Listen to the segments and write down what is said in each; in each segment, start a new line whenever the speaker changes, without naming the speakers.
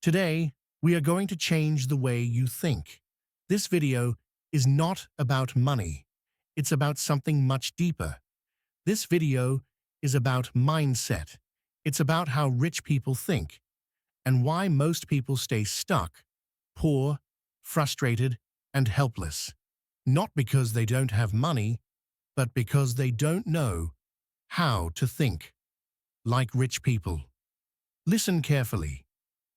Today, we are going to change the way you think. This video is not about money. It's about something much deeper. This video is about mindset. It's about how rich people think and why most people stay stuck, poor, frustrated, and helpless. Not because they don't have money, but because they don't know how to think like rich people. Listen carefully.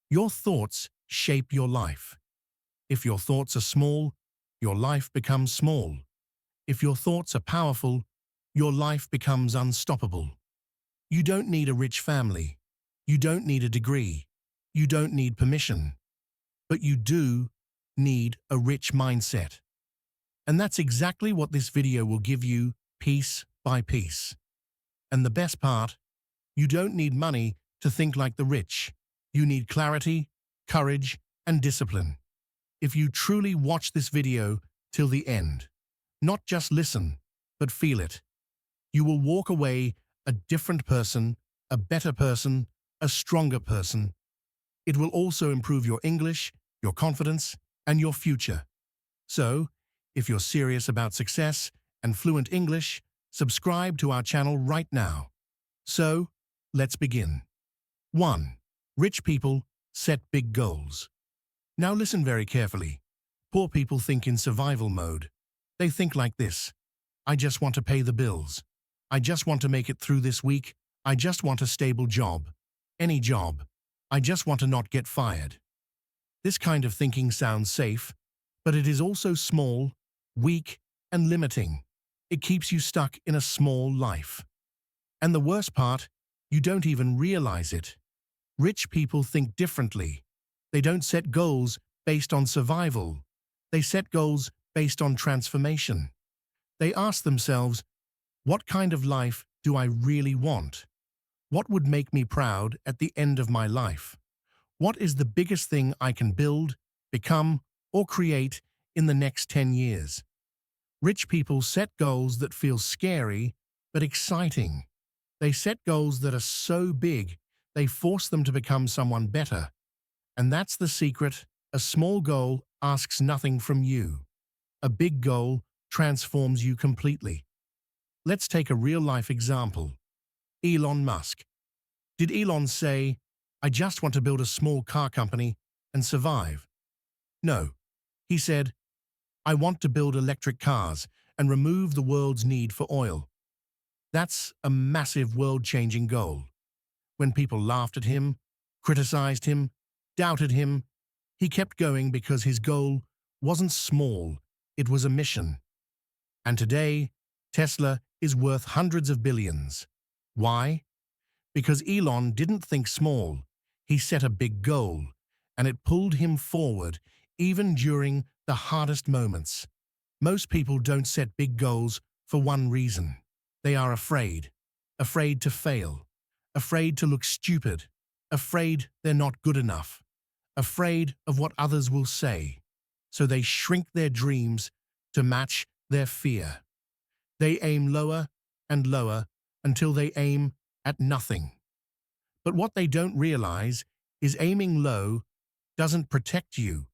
Your thoughts shape your life. If your thoughts are small, your life becomes small. If your thoughts are powerful, your life becomes unstoppable. You don't need a rich family. You don't need a degree. You don't need permission. But you do need a rich mindset. And that's exactly what this video will give you, piece by piece. And the best part, you don't need money to think like the rich. You need clarity, courage, and discipline. If you truly watch this video till the end, not just listen, but feel it, you will walk away a different person, a better person, a stronger person. It will also improve your English, your confidence, and your future. So, if you're serious about success and fluent English, subscribe to our channel right now. So, let's begin. 1. Rich people set big goals. Now listen very carefully. Poor people think in survival mode. They think like this: I just want to pay the bills. I just want to make it through this week. I just want a stable job. Any job. I just want to not get fired. This kind of thinking sounds safe, but it is also small, weak, and limiting. It keeps you stuck in a small life. And the worst part, you don't even realize it. Rich people think differently. They don't set goals based on survival. They set goals based on transformation. They ask themselves, what kind of life do I really want? What would make me proud at the end of my life? What is the biggest thing I can build, become, or create in the next 10 years? Rich people set goals that feel scary but exciting. They set goals that are so big, they force them to become someone better. And that's the secret. A small goal asks nothing from you. A big goal transforms you completely. Let's take a real-life example. Elon Musk. Did Elon say, I just want to build a small car company and survive? No. He said, I want to build electric cars and remove the world's need for oil. That's a massive world-changing goal. When people laughed at him, criticized him, doubted him, he kept going because his goal wasn't small, it was a mission. And today, Tesla is worth hundreds of billions. Why? Because Elon didn't think small. He set a big goal, and it pulled him forward, even during the hardest moments. Most people don't set big goals for one reason. They are afraid. Afraid to fail. Afraid to look stupid. Afraid they're not good enough. Afraid of what others will say. So they shrink their dreams to match their fear. They aim lower and lower until they aim at nothing. But what they don't realize is aiming low doesn't protect you.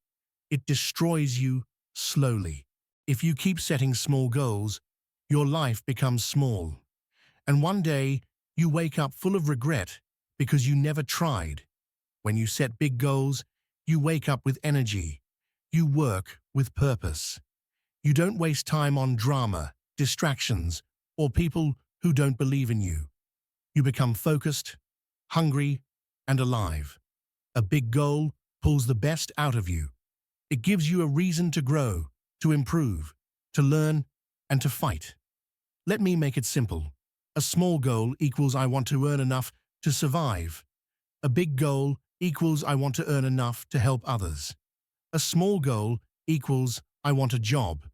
It destroys you slowly. If you keep setting small goals, your life becomes small. And one day, you wake up full of regret because you never tried. When you set big goals, you wake up with energy. You work with purpose. You don't waste time on drama, distractions, or people who don't believe in you. You become focused, hungry, and alive. A big goal pulls the best out of you. It gives you a reason to grow, to improve, to learn, and to fight. Let me make it simple. A small goal equals I want to earn enough to survive. A big goal equals I want to earn enough to help others. A small goal equals I want a job.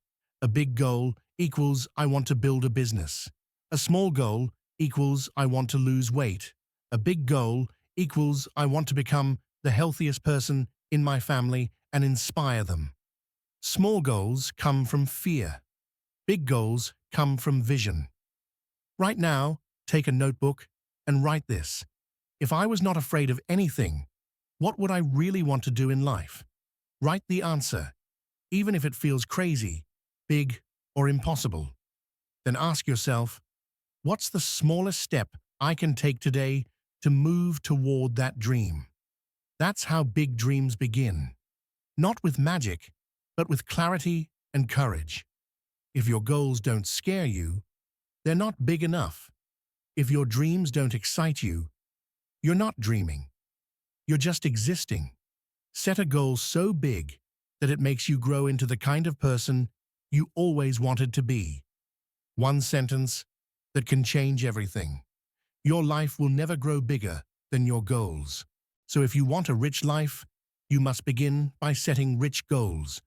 A big goal equals I want to build a business. A small goal equals I want to lose weight. A big goal equals I want to become the healthiest person in my family and inspire them. Small goals come from fear. Big goals come from vision. Right now, take a notebook and write this. If I was not afraid of anything, What would I really want to do in life? Write the answer, even if it feels crazy, big, or impossible. Then ask yourself, what's the smallest step I can take today to move toward that dream? That's how big dreams begin. Not with magic, but with clarity and courage. If your goals don't scare you, they're not big enough. If your dreams don't excite you, you're not dreaming. You're just existing. Set a goal so big that it makes you grow into the kind of person you always wanted to be. One sentence that can change everything. Your life will never grow bigger than your goals. So if you want a rich life, you must begin by setting rich goals.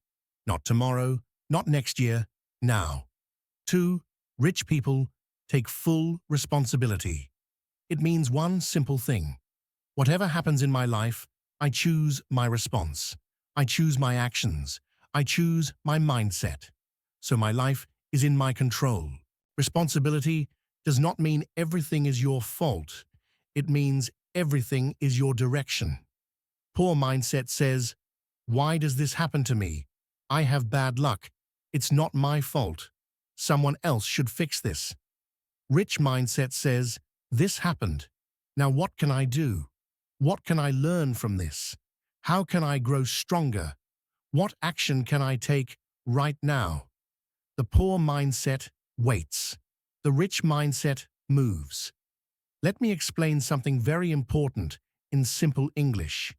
Not tomorrow, not next year, now. 2. Rich people take full responsibility. It means one simple thing. Whatever happens in my life, I choose my response. I choose my actions. I choose my mindset. So my life is in my control. Responsibility does not mean everything is your fault. It means everything is your direction. Poor mindset says, why does this happen to me? I have bad luck. It's not my fault. Someone else should fix this. Rich mindset says, this happened. Now what can I do? What can I learn from this? How can I grow stronger? What action can I take right now? The poor mindset waits. The rich mindset moves. Let me explain something very important in simple English.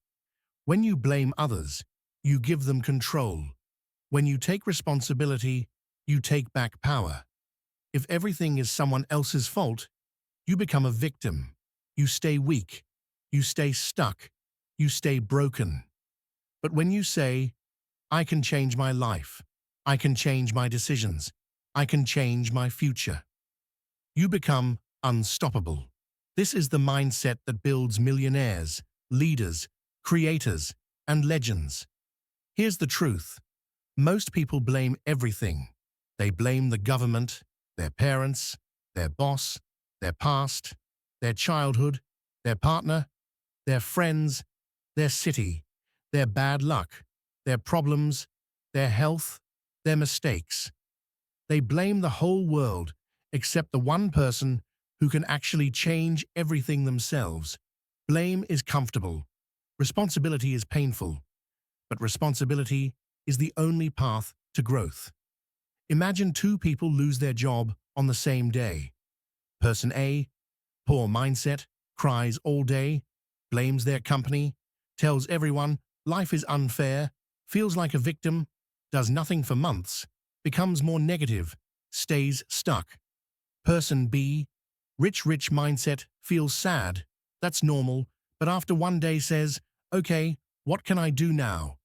When you blame others, you give them control. When you take responsibility, you take back power. If everything is someone else's fault, you become a victim. You stay weak. You stay stuck. You stay broken. But when you say, I can change my life, I can change my decisions, I can change my future, you become unstoppable. This is the mindset that builds millionaires, leaders, creators, and legends. Here's the truth. Most people blame everything. They blame the government, their parents, their boss, their past, their childhood, their partner, their friends, their city, their bad luck, their problems, their health, their mistakes. They blame the whole world except the one person who can actually change everything themselves. Blame is comfortable. Responsibility is painful. But responsibility is the only path to growth. Imagine two people lose their job on the same day. Person A, poor mindset, cries all day, blames their company, tells everyone life is unfair, feels like a victim, does nothing for months, becomes more negative, stays stuck. Person B, rich mindset, feels sad. That's normal, but after one day says, okay, what can I do now?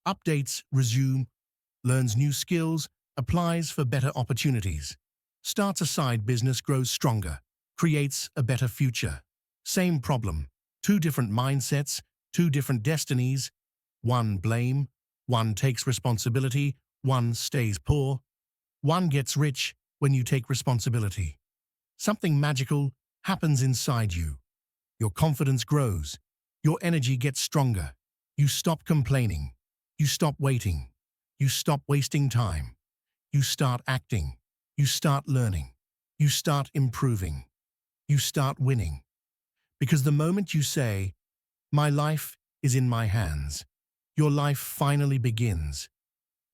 Updates, resume, learns new skills, applies for better opportunities, starts a side business, grows stronger, creates a better future. Same problem, two different mindsets, two different destinies. One blame, one takes responsibility, one stays poor. One gets rich when you take responsibility. Something magical happens inside you. Your confidence grows. Your energy gets stronger. You stop complaining. You stop waiting. You stop wasting time. You start acting. You start learning. You start improving. You start winning. Because the moment you say, my life is in my hands, your life finally begins.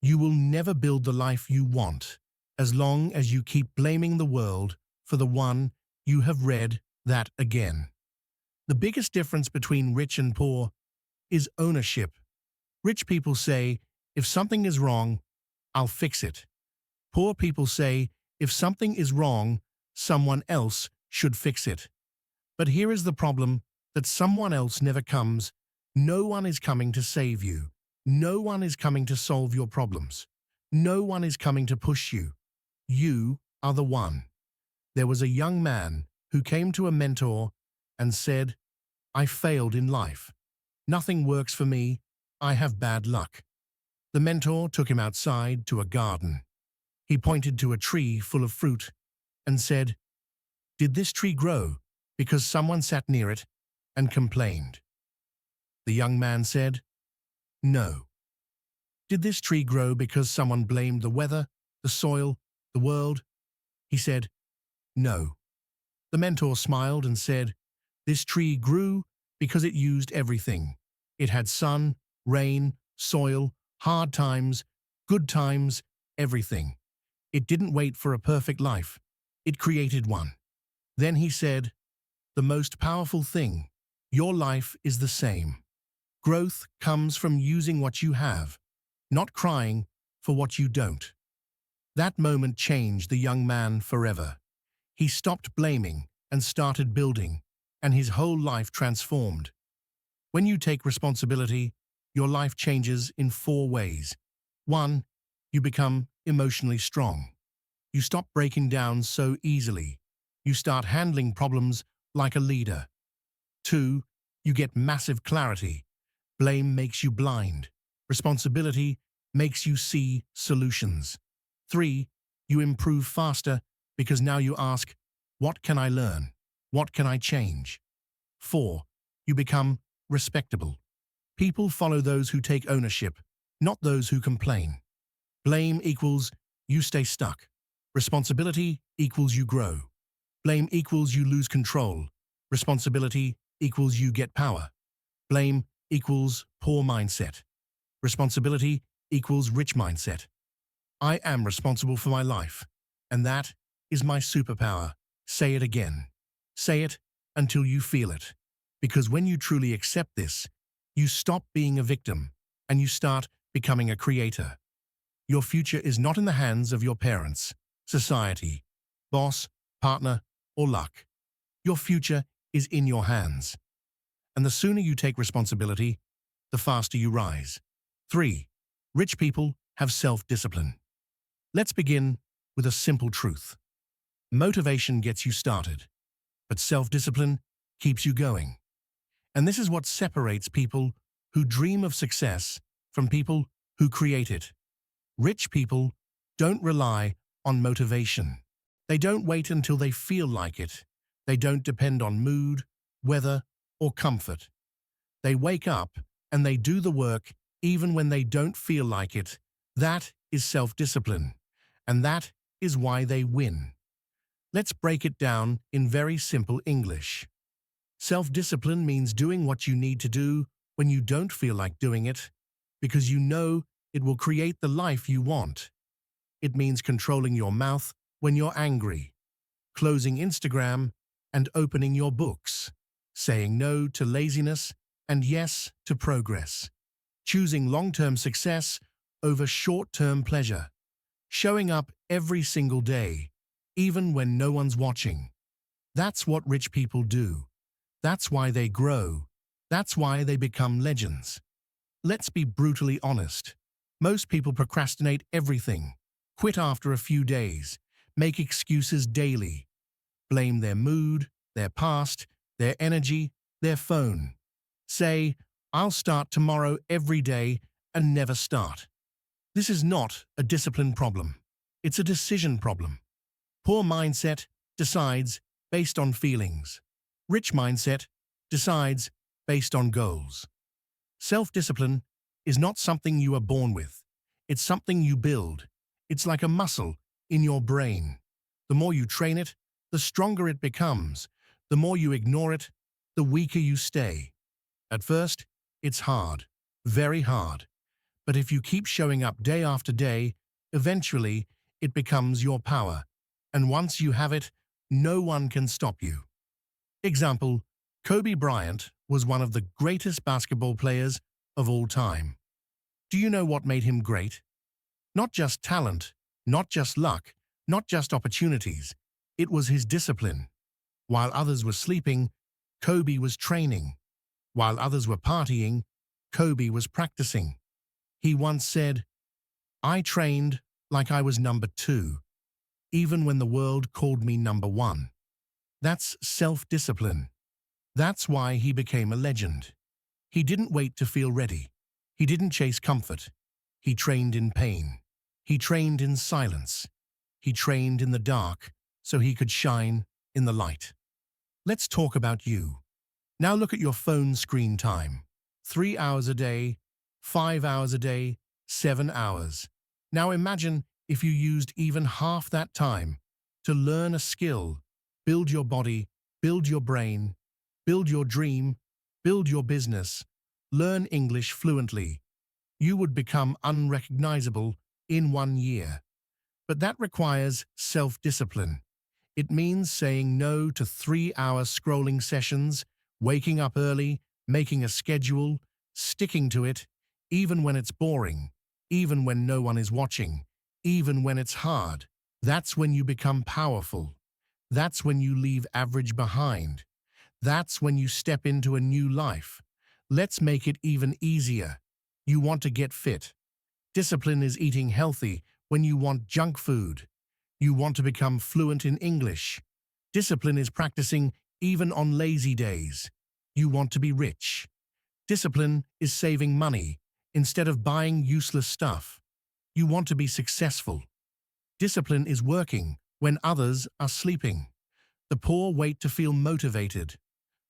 You will never build the life you want as long as you keep blaming the world for the one you have read that again. The biggest difference between rich and poor is ownership. Rich people say, if something is wrong, I'll fix it. Poor people say, if something is wrong, someone else should fix it. But here is the problem, that someone else never comes. No one is coming to save you. No one is coming to solve your problems. No one is coming to push you. You are the one. There was a young man who came to a mentor and said, I failed in life. Nothing works for me. I have bad luck. The mentor took him outside to a garden. He pointed to a tree full of fruit and said, did this tree grow because someone sat near it and complained? The young man said, "No." "Did this tree grow because someone blamed the weather, the soil, the world?" He said, "No." The mentor smiled and said, "This tree grew because it used everything. It had sun, rain, soil, hard times, good times, everything. It didn't wait for a perfect life. It created one." Then he said, "The most powerful thing, your life is the same. Growth comes from using what you have, not crying for what you don't." That moment changed the young man forever. He stopped blaming and started building, and his whole life transformed. When you take responsibility, your life changes in 4 ways. 1. You become emotionally strong. You stop breaking down so easily. You start handling problems like a leader. 2. You get massive clarity. Blame makes you blind. Responsibility makes you see solutions. 3. You improve faster because now you ask, "What can I learn? What can I change?" 4. You become respectable. People follow those who take ownership, not those who complain. Blame equals you stay stuck. Responsibility equals you grow. Blame equals you lose control. Responsibility equals you get power. Blame equals poor mindset. Responsibility equals rich mindset. I am responsible for my life, and that is my superpower. Say it again. Say it until you feel it. Because when you truly accept this, you stop being a victim and you start becoming a creator. Your future is not in the hands of your parents, society, boss, partner, or luck. Your future is in your hands. And the sooner you take responsibility, the faster you rise. 3. Rich people have self-discipline. Let's begin with a simple truth. Motivation gets you started, but self-discipline keeps you going. And this is what separates people who dream of success from people who create it. Rich people don't rely on motivation. They don't wait until they feel like it. They don't depend on mood, weather, or comfort. They wake up and they do the work even when they don't feel like it. That is self-discipline, and that is why they win. Let's break it down in very simple English. Self-discipline means doing what you need to do when you don't feel like doing it, because you know it will create the life you want. It means controlling your mouth when you're angry, closing Instagram and opening your books, saying no to laziness and yes to progress, choosing long-term success over short-term pleasure, showing up every single day, even when no one's watching. That's what rich people do. That's why they grow. That's why they become legends. Let's be brutally honest. Most people procrastinate everything, quit after a few days, make excuses daily, blame their mood, their past, their energy, their phone. Say, "I'll start tomorrow" every day and never start. This is not a discipline problem. It's a decision problem. Poor mindset decides based on feelings. Rich mindset decides based on goals. Self-discipline is not something you are born with. It's something you build. It's like a muscle in your brain. The more you train it, the stronger it becomes. The more you ignore it, the weaker you stay. At first, it's hard, very hard. But if you keep showing up day after day, eventually it becomes your power. And once you have it, no one can stop you. Example, Kobe Bryant was one of the greatest basketball players of all time. Do you know what made him great? Not just talent, not just luck, not just opportunities. It was his discipline. While others were sleeping, Kobe was training. While others were partying, Kobe was practicing. He once said, "I trained like I was number 2, even when the world called me number 1. That's self-discipline. That's why he became a legend. He didn't wait to feel ready. He didn't chase comfort. He trained in pain. He trained in silence. He trained in the dark so he could shine in the light. Let's talk about you. Now look at your phone screen time. 3 hours a day, 5 hours a day, 7 hours. Now imagine if you used even half that time to learn a skill, build your body, build your brain, build your dream, build your business, learn English fluently. You would become unrecognizable in 1 year. But that requires self-discipline. It means saying no to 3-hour scrolling sessions, waking up early, making a schedule, sticking to it, even when it's boring, even when no one is watching, even when it's hard. That's when you become powerful. That's when you leave average behind. That's when you step into a new life. Let's make it even easier. You want to get fit. Discipline is eating healthy when you want junk food. You want to become fluent in English. Discipline is practicing even on lazy days. You want to be rich. Discipline is saving money instead of buying useless stuff. You want to be successful. Discipline is working when others are sleeping. The poor wait to feel motivated.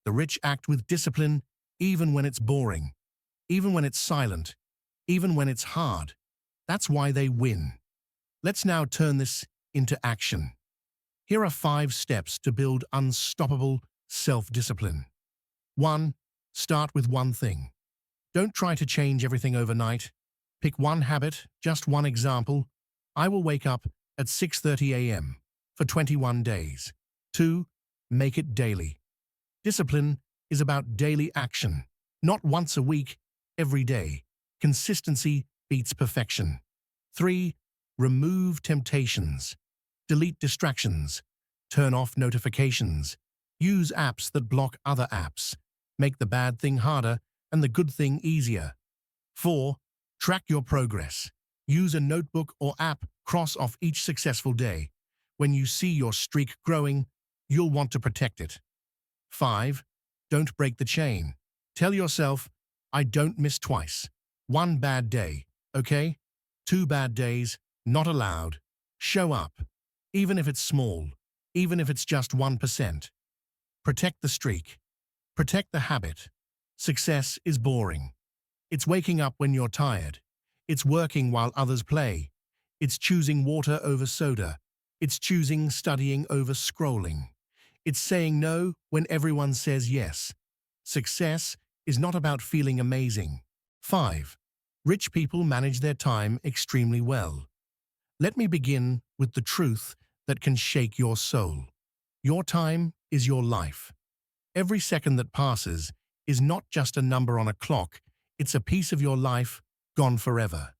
The rich act with discipline even when it's boring, even when it's silent, even when it's hard. That's why they win. Let's now turn this into action. Here are 5 steps to build unstoppable self-discipline. 1. Start with one thing. Don't try to change everything overnight. Pick one habit, just one example. I will wake up at 6:30 a.m. for 21 days. 2. Make it daily. Discipline is about daily action, not once a week, every day. Consistency beats perfection. 3. Remove temptations. Delete distractions. Turn off notifications. Use apps that block other apps. Make the bad thing harder and the good thing easier. 4. Track your progress. Use a notebook or app, cross off each successful day. When you see your streak growing, you'll want to protect it. 5. Don't break the chain. Tell yourself, I don't miss twice. 1 bad day, okay? 2 bad days, not allowed. Show up, even if it's small, even if it's just 1%. Protect the streak. Protect the habit. Success is boring. It's waking up when you're tired. It's working while others play. It's choosing water over soda. It's choosing studying over scrolling. It's saying no when everyone says yes. Success is not about feeling amazing. 5. Rich people manage their time extremely well. Let me begin with the truth that can shake your soul. Your time is your life. Every second that passes is not just a number on a clock, it's a piece of your life gone forever.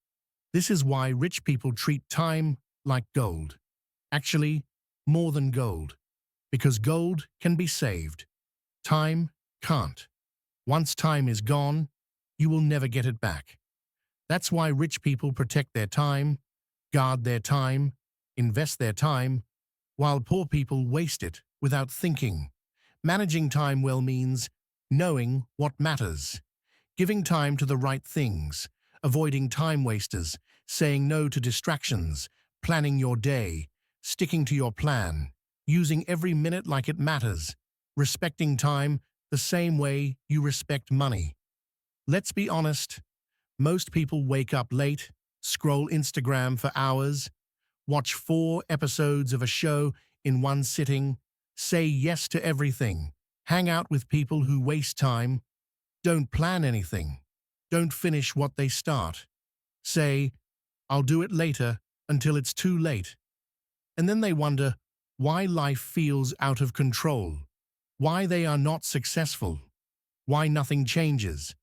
This is why rich people treat time like gold. Actually, more than gold. Because gold can be saved. Time can't. Once time is gone, you will never get it back. That's why rich people protect their time, guard their time, invest their time, while poor people waste it without thinking. Managing time well means knowing what matters, giving time to the right things, avoiding time wasters, saying no to distractions, planning your day, sticking to your plan, using every minute like it matters, respecting time the same way you respect money. Let's be honest, most people wake up late, scroll Instagram for hours, watch 4 episodes of a show in one sitting, say yes to everything, hang out with people who waste time, don't plan anything, don't finish what they start, say, I'll do it later until it's too late. And then they wonder why life feels out of control, why they are not successful, why nothing changes.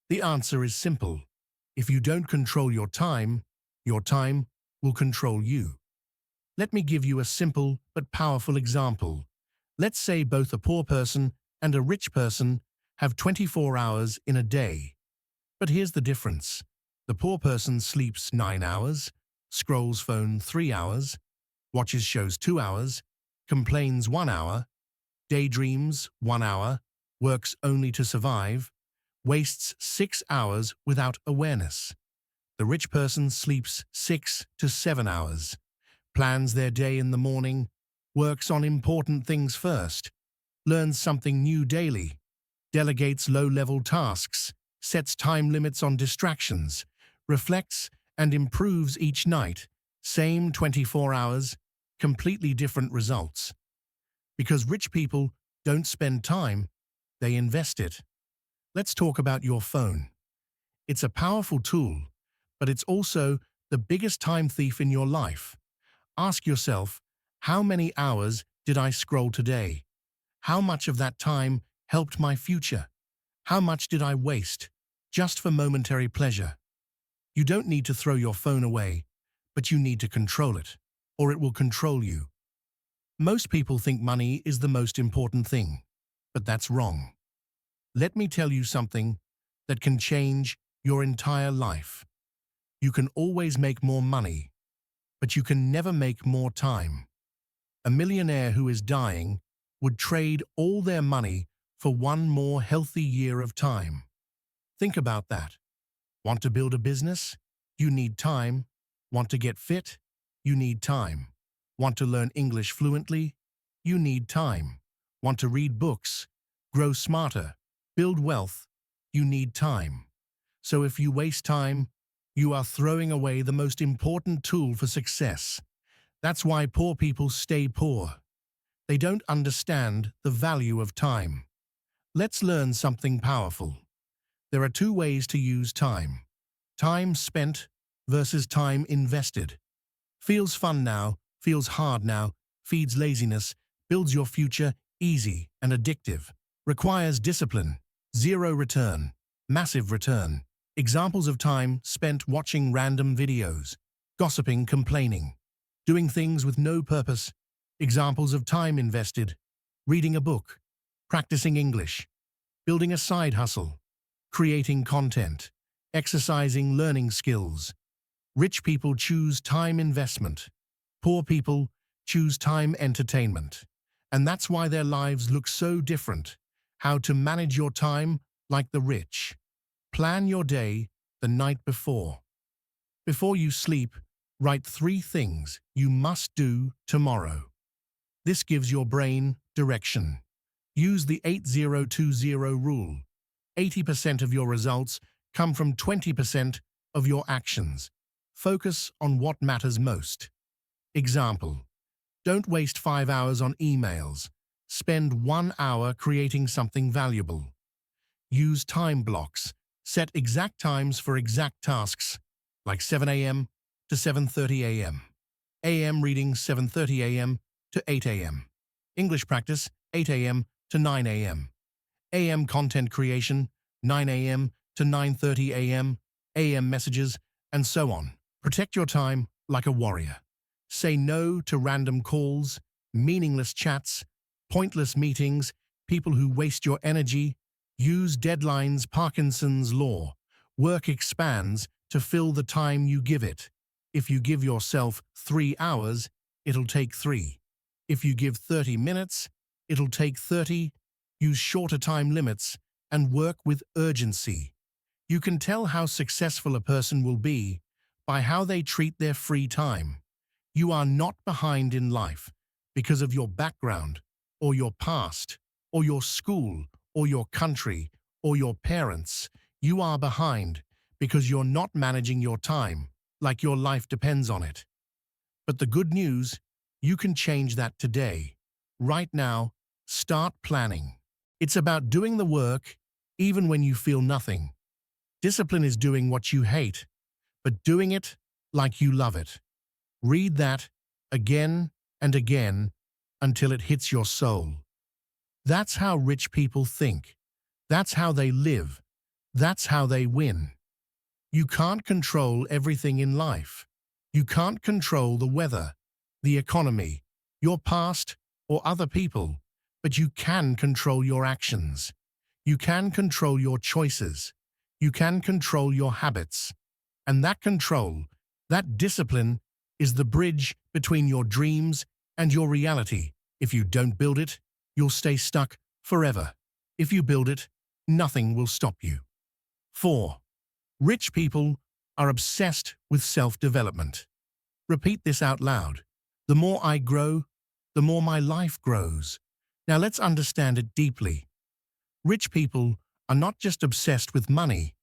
The answer is simple. If you don't control your time will control you. Let me give you a simple but powerful example. Let's say both a poor person and a rich person have 24 hours in a day. But here's the difference. The poor person sleeps 9 hours, scrolls phone 3 hours, watches shows 2 hours, complains 1 hour, daydreams 1 hour, works only to survive, wastes 6 hours without awareness. The rich person sleeps 6 to 7 hours, plans their day in the morning, works on important things first, learns something new daily, delegates low-level tasks, sets time limits on distractions, reflects and improves each night. Same 24 hours, completely different results. Because rich people don't spend time, they invest it. Let's talk about your phone. It's a powerful tool, but it's also the biggest time thief in your life. Ask yourself, how many hours did I scroll today? How much of that time helped my future? How much did I waste just for momentary pleasure? You don't need to throw your phone away, but you need to control it, or it will control you. Most people think money is the most important thing, but that's wrong. Let me tell you something that can change your entire life. You can always make more money, but you can never make more time. A millionaire who is dying would trade all their money for one more healthy year of time. Think about that. Want to build a business? You need time. Want to get fit? You need time. Want to learn English fluently? You need time. Want to read books, grow smarter, build wealth? You need time. So if you waste time, you are throwing away the most important tool for success. That's why poor people stay poor. They don't understand the value of time. Let's learn something powerful. There are two ways to use time. Time spent versus time invested. Feels fun now, feels hard now, feeds laziness, builds your future, easy and addictive. Requires discipline, zero return, massive return. Examples of time spent watching random videos, gossiping, complaining, doing things with no purpose. Examples of time invested, reading a book, practicing English, building a side hustle, creating content, exercising learning skills. Rich people choose time investment. Poor people choose time entertainment. And that's why their lives look so different. How to manage your time like the rich. Plan your day the night before. Before you sleep, write 3 things you must do tomorrow. This gives your brain direction. Use the 80-20 rule. 80% of your results come from 20% of your actions. Focus on what matters most. Example: don't waste 5 hours on emails. Spend 1 hour creating something valuable. Use time blocks. Set exact times for exact tasks, like 7 a.m. to 7:30 a.m. a.m. reading 7:30 a.m. to 8 a.m. English practice 8 a.m. to 9 a.m. a.m. content creation 9 a.m. to 9:30 a.m. a.m. messages, and so on. Protect your time like a warrior. Say no to random calls, meaningless chats, pointless meetings, people who waste your energy. Use deadlines. Parkinson's law. Work expands to fill the time you give it. If you give yourself 3 hours, it'll take 3. If you give 30 minutes, it'll take 30. Use shorter time limits and work with urgency. You can tell how successful a person will be by how they treat their free time. You are not behind in life because of your background or your past or your school or your country or your parents. You are behind because you're not managing your time like your life depends on it. But the good news, you can change that today. Right now, start planning. It's about doing the work even when you feel nothing. Discipline is doing what you hate, but doing it like you love it. Read that again and again until it hits your soul. That's how rich people think. That's how they live. That's how they win. You can't control everything in life. You can't control the weather, the economy, your past, or other people, but you can control your actions. You can control your choices. You can control your habits. And that control, that discipline, is the bridge between your dreams and your reality. If you don't build it, you'll stay stuck forever. If you build it, nothing will stop you. 4. Rich people are obsessed with self-development. Repeat this out loud. The more I grow, the more my life grows. Now let's understand it deeply. Rich people are not just obsessed with money,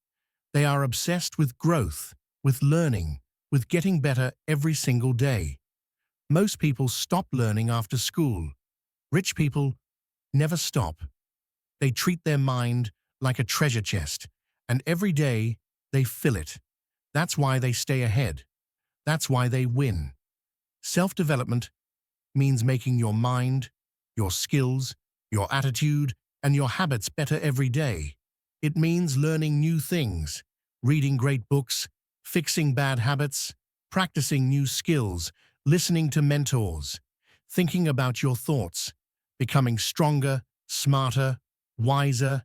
they are obsessed with growth, with learning, with getting better every single day. Most people stop learning after school. Rich people never stop. They treat their mind like a treasure chest, and every day they fill it. That's why they stay ahead. That's why they win. Self-development means making your mind, your skills, your attitude, and your habits better every day. It means learning new things, reading great books, fixing bad habits, practicing new skills, listening to mentors, thinking about your thoughts, becoming stronger, smarter, wiser,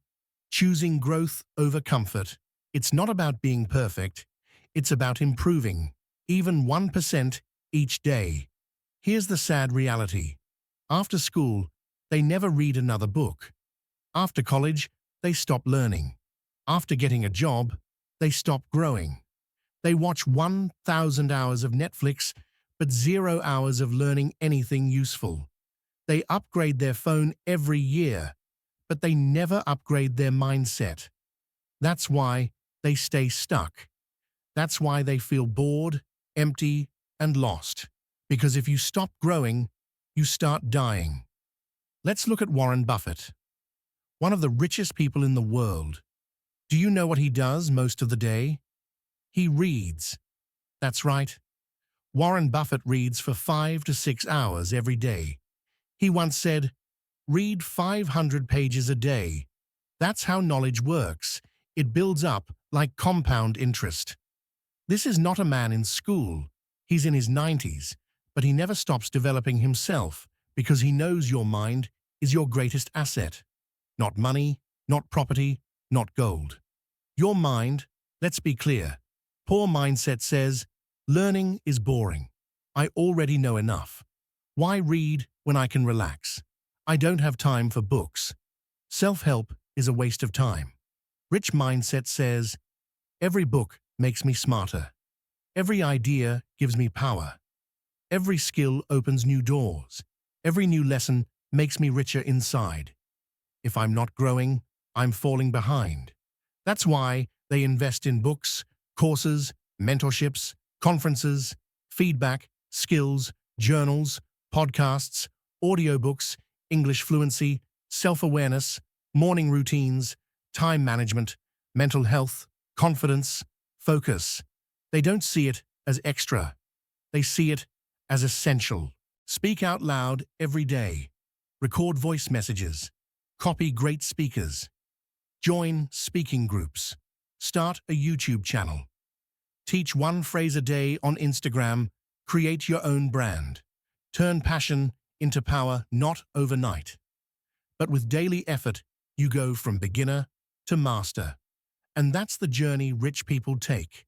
choosing growth over comfort. It's not about being perfect, it's about improving, even 1% each day. Here's the sad reality. After school, they never read another book. After college, they stop learning. After getting a job, they stop growing. They watch 1,000 hours of Netflix, but 0 hours of learning anything useful. They upgrade their phone every year, but they never upgrade their mindset. That's why they stay stuck. That's why they feel bored, empty, and lost. Because if you stop growing, you start dying. Let's look at Warren Buffett, one of the richest people in the world. Do you know what he does most of the day? He reads. That's right. Warren Buffett reads for 5 to 6 hours every day. He once said, "Read 500 pages a day. That's how knowledge works. It builds up like compound interest." This is not a man in school. He's in his 90s, but he never stops developing himself because he knows your mind is your greatest asset. Not money, not property, not gold. Your mind, let's be clear. Poor mindset says, learning is boring. I already know enough. Why read when I can relax? I don't have time for books. Self-help is a waste of time. Rich mindset says, every book makes me smarter. Every idea gives me power. Every skill opens new doors. Every new lesson makes me richer inside. If I'm not growing, I'm falling behind. That's why they invest in books, courses, mentorships, conferences, feedback, skills, journals, podcasts, audiobooks, English fluency, self-awareness, morning routines, time management, mental health, confidence, focus. They don't see it as extra. They see it as essential. Speak out loud every day. Record voice messages. Copy great speakers. Join speaking groups. Start a YouTube channel. Teach one phrase a day on Instagram. Create your own brand. Turn passion into power, not overnight. But with daily effort, you go from beginner to master. And that's the journey rich people take.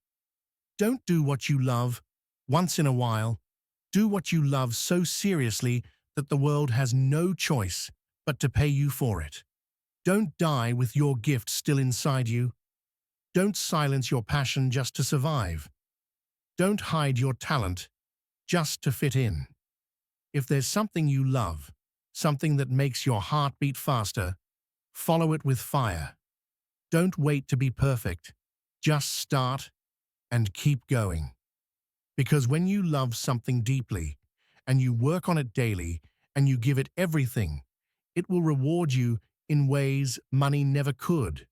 Don't do what you love once in a while. Do what you love so seriously that the world has no choice but to pay you for it. Don't die with your gift still inside you. Don't silence your passion just to survive. Don't hide your talent just to fit in. If there's something you love, something that makes your heart beat faster, follow it with fire. Don't wait to be perfect. Just start and keep going. Because when you love something deeply, and you work on it daily, and you give it everything, it will reward you in ways money never could,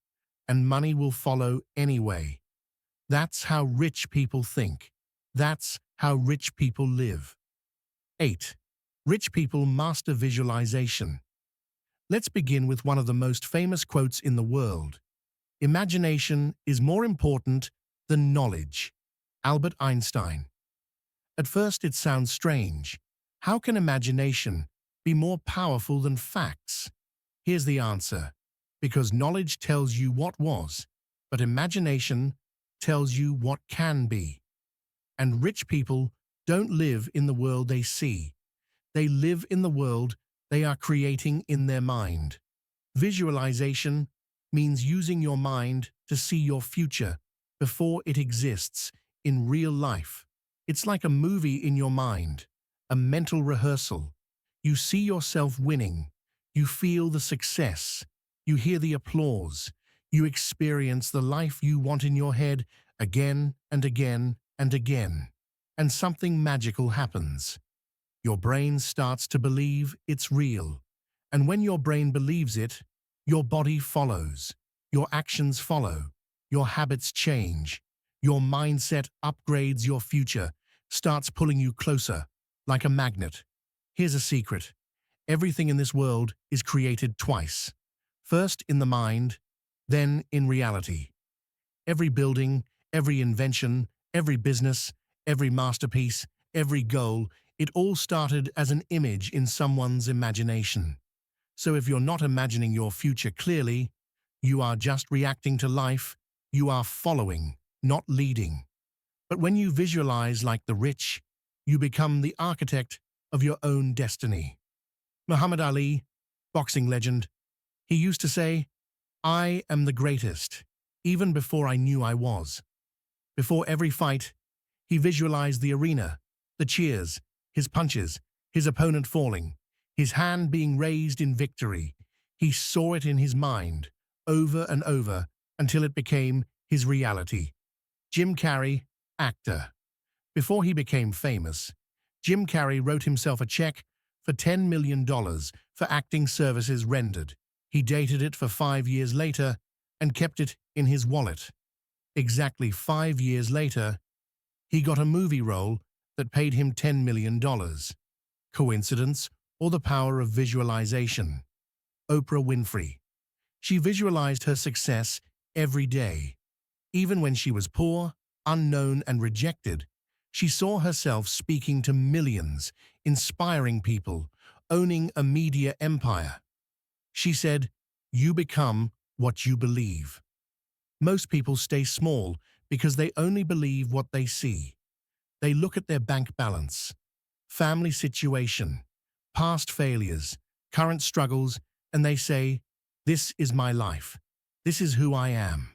and money will follow anyway. That's how rich people think. That's how rich people live. 8. Rich people master visualization. Let's begin with one of the most famous quotes in the world. Imagination is more important than knowledge. Albert Einstein. At first it sounds strange. How can imagination be more powerful than facts? Here's the answer. Because knowledge tells you what was, but imagination tells you what can be. And rich people don't live in the world they see. They live in the world they are creating in their mind. Visualization means using your mind to see your future before it exists in real life. It's like a movie in your mind, a mental rehearsal. You see yourself winning. You feel the success. You hear the applause. You experience the life you want in your head again and again and again. And something magical happens. Your brain starts to believe it's real. And when your brain believes it, your body follows. Your actions follow. Your habits change. Your mindset upgrades. Your future starts pulling you closer, like a magnet. Here's a secret. Everything in this world is created twice. First in the mind, then in reality. Every building, every invention, every business, every masterpiece, every goal, it all started as an image in someone's imagination. So if you're not imagining your future clearly, you are just reacting to life, you are following, not leading. But when you visualize like the rich, you become the architect of your own destiny. Muhammad Ali, boxing legend, he used to say, "I am the greatest," even before I knew I was. Before every fight, he visualized the arena, the cheers, his punches, his opponent falling, his hand being raised in victory. He saw it in his mind, over and over, until it became his reality. Jim Carrey, actor. Before he became famous, Jim Carrey wrote himself a check for $10 million for acting services rendered. He dated it for 5 years later and kept it in his wallet. Exactly 5 years later, he got a movie role that paid him $10 million. Coincidence or the power of visualization? Oprah Winfrey. She visualized her success every day. Even when she was poor, unknown, and rejected, she saw herself speaking to millions, inspiring people, owning a media empire. She said, "You become what you believe." Most people stay small because they only believe what they see. They look at their bank balance, family situation, past failures, current struggles, and they say, "This is my life. This is who I am."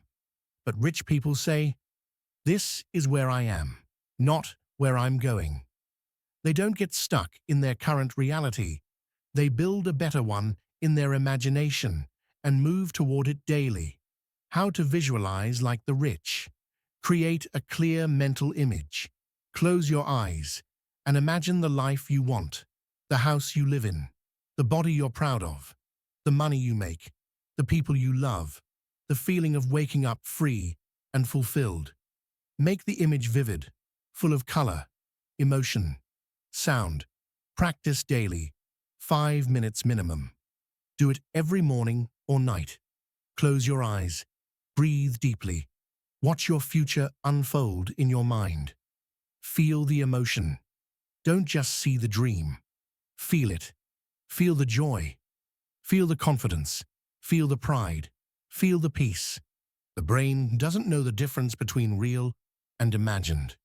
But rich people say, "This is where I am, not where I'm going." They don't get stuck in their current reality. They build a better one in their imagination and move toward it daily. How to visualize like the rich. Create a clear mental image. Close your eyes and imagine the life you want, the house you live in, the body you're proud of, the money you make, the people you love, the feeling of waking up free and fulfilled. Make the image vivid, full of color, emotion, sound. Practice daily, 5 minutes minimum. Do it every morning or night. Close your eyes, breathe deeply. Watch your future unfold in your mind. Feel the emotion. Don't just see the dream. Feel it. Feel the joy. Feel the confidence. Feel the pride. Feel the peace. The brain doesn't know the difference between real and imagined.